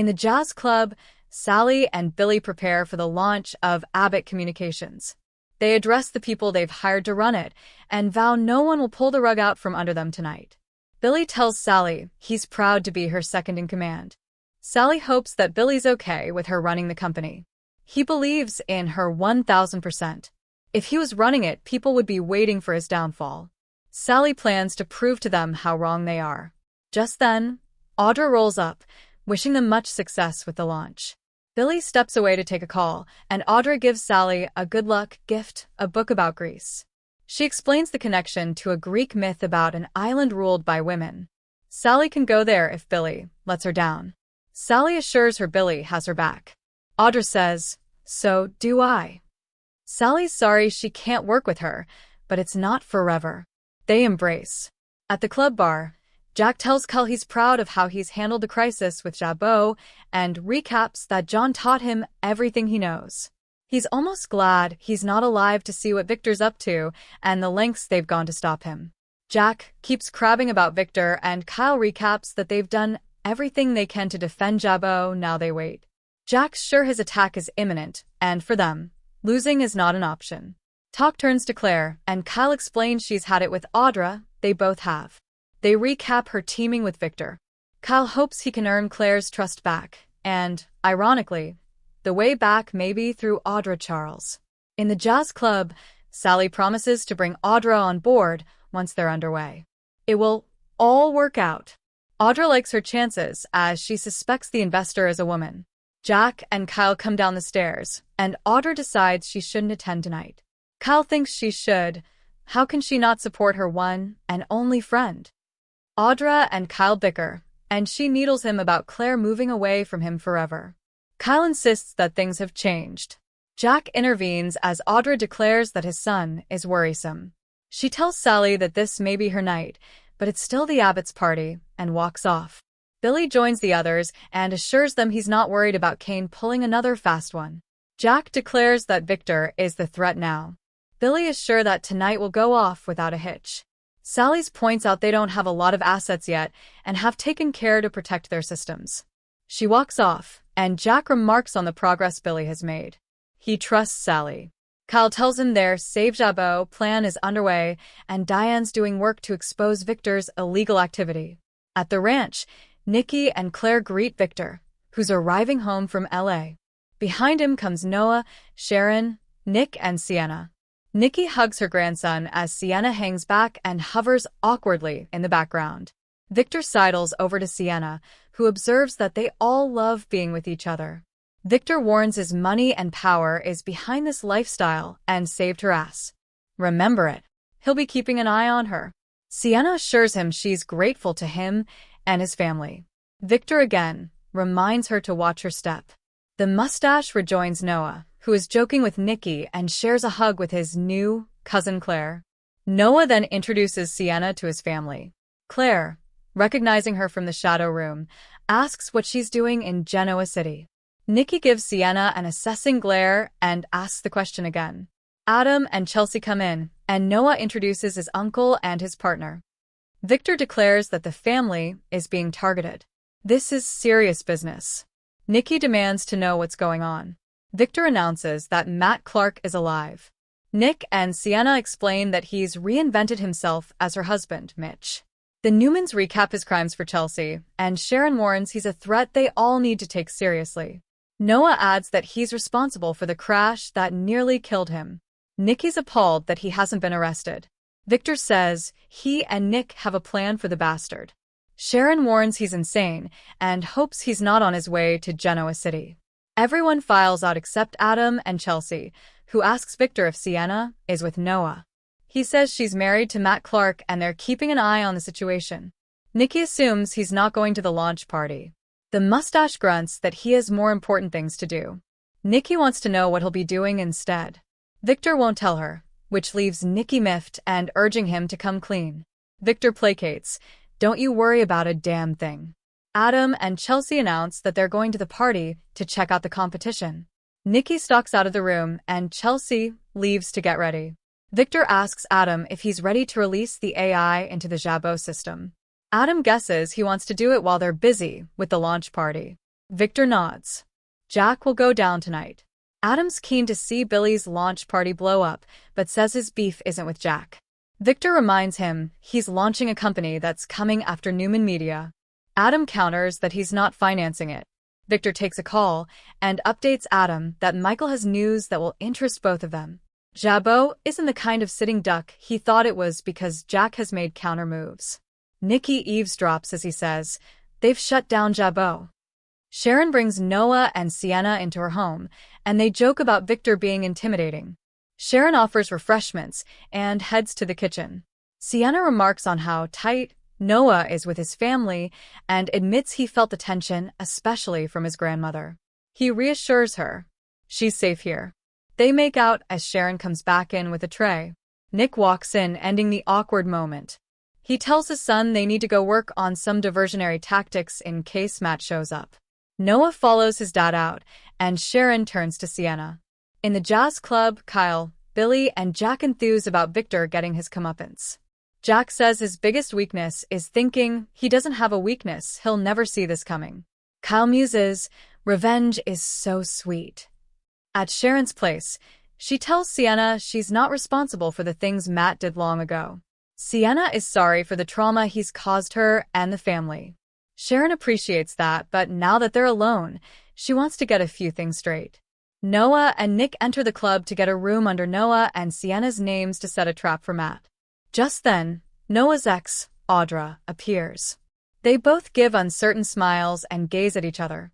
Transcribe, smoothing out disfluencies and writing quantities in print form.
In the jazz club, Sally and Billy prepare for the launch of Abbott Communications. They address the people they've hired to run it and vow no one will pull the rug out from under them tonight. Billy tells Sally he's proud to be her second in command. Sally hopes that Billy's okay with her running the company. He believes in her 1000%. If he was running it, people would be waiting for his downfall. Sally plans to prove to them how wrong they are. Just then, Audra rolls up, wishing them much success with the launch. Billy steps away to take a call, and Audra gives Sally a good luck gift, a book about Greece. She explains the connection to a Greek myth about an island ruled by women. Sally can go there if Billy lets her down. Sally assures her Billy has her back. Audra says, "So do I." Sally's sorry she can't work with her, but it's not forever. They embrace. At the club bar, Jack tells Cal he's proud of how he's handled the crisis with Jabot and recaps that John taught him everything he knows. He's almost glad he's not alive to see what Victor's up to and the lengths they've gone to stop him. Jack keeps crabbing about Victor, and Kyle recaps that they've done everything they can to defend Jabot. Now they wait. Jack's sure his attack is imminent, and for them, losing is not an option. Talk turns to Claire, and Kyle explains she's had it with Audra. They both have. They recap her teaming with Victor. Kyle hopes he can earn Claire's trust back, and, ironically, the way back may be through Audra Charles. In the jazz club, Sally promises to bring Audra on board once they're underway. It will all work out. Audra likes her chances as she suspects the investor is a woman. Jack and Kyle come down the stairs, and Audra decides she shouldn't attend tonight. Kyle thinks she should. How can she not support her one and only friend? Audra and Kyle bicker, and she needles him about Claire moving away from him forever. Kyle insists that things have changed. Jack intervenes as Audra declares that his son is worrisome. She tells Sally that this may be her night, but it's still the Abbott's party, and walks off. Billy joins the others and assures them he's not worried about Kane pulling another fast one. Jack declares that Victor is the threat now. Billy is sure that tonight will go off without a hitch. Sally points out they don't have a lot of assets yet and have taken care to protect their systems. She walks off, and Jack remarks on the progress Billy has made. He trusts Sally. Kyle tells him their Save Jabot plan is underway, and Diane's doing work to expose Victor's illegal activity. At the ranch, Nikki and Claire greet Victor, who's arriving home from LA. Behind him comes Noah, Sharon, Nick, and Sienna. Nikki hugs her grandson as Sienna hangs back and hovers awkwardly in the background. Victor sidles over to Sienna, who observes that they all love being with each other. Victor warns his money and power is behind this lifestyle and saved her ass. Remember it. He'll be keeping an eye on her. Sienna assures him she's grateful to him and his family. Victor again reminds her to watch her step. The mustache rejoins Noah, who is joking with Nikki and shares a hug with his new cousin Claire. Noah then introduces Sienna to his family. Claire, recognizing her from the shadow room, asks what she's doing in Genoa City. Nikki gives Sienna an assessing glare and asks the question again. Adam and Chelsea come in, and Noah introduces his uncle and his partner. Victor declares that the family is being targeted. This is serious business. Nikki demands to know what's going on. Victor announces that Matt Clark is alive. Nick and Sienna explain that he's reinvented himself as her husband, Mitch. The Newmans recap his crimes for Chelsea, and Sharon warns he's a threat they all need to take seriously. Noah adds that he's responsible for the crash that nearly killed him. Nikki's appalled that he hasn't been arrested. Victor says he and Nick have a plan for the bastard. Sharon warns he's insane and hopes he's not on his way to Genoa City. Everyone files out except Adam and Chelsea, who asks Victor if Sienna is with Noah. He says she's married to Matt Clark and they're keeping an eye on the situation. Nikki assumes he's not going to the launch party. The mustache grunts that he has more important things to do. Nikki wants to know what he'll be doing instead. Victor won't tell her, which leaves Nikki miffed and urging him to come clean. Victor placates, "Don't you worry about a damn thing." Adam and Chelsea announce that they're going to the party to check out the competition. Nikki stalks out of the room and Chelsea leaves to get ready. Victor asks Adam if he's ready to release the AI into the Jabot system. Adam guesses he wants to do it while they're busy with the launch party. Victor nods. Jack will go down tonight. Adam's keen to see Billy's launch party blow up, but says his beef isn't with Jack. Victor reminds him he's launching a company that's coming after Newman Media. Adam counters that he's not financing it. Victor takes a call and updates Adam that Michael has news that will interest both of them. Jabot isn't the kind of sitting duck he thought it was because Jack has made counter moves. Nikki eavesdrops as he says, they've shut down Jabot. Sharon brings Noah and Sienna into her home, and they joke about Victor being intimidating. Sharon offers refreshments and heads to the kitchen. Sienna remarks on how tight Noah is with his family and admits he felt the tension, especially from his grandmother. He reassures her. She's safe here. They make out as Sharon comes back in with a tray. Nick walks in, ending the awkward moment. He tells his son they need to go work on some diversionary tactics in case Matt shows up. Noah follows his dad out, and Sharon turns to Sienna. In the jazz club, Kyle, Billy, and Jack enthuse about Victor getting his comeuppance. Jack says his biggest weakness is thinking he doesn't have a weakness, he'll never see this coming. Kyle muses, revenge is so sweet. At Sharon's place, she tells Sienna she's not responsible for the things Matt did long ago. Sienna is sorry for the trauma he's caused her and the family. Sharon appreciates that, but now that they're alone, she wants to get a few things straight. Noah and Nick enter the club to get a room under Noah and Sienna's names to set a trap for Matt. Just then, Noah's ex, Audra, appears. They both give uncertain smiles and gaze at each other.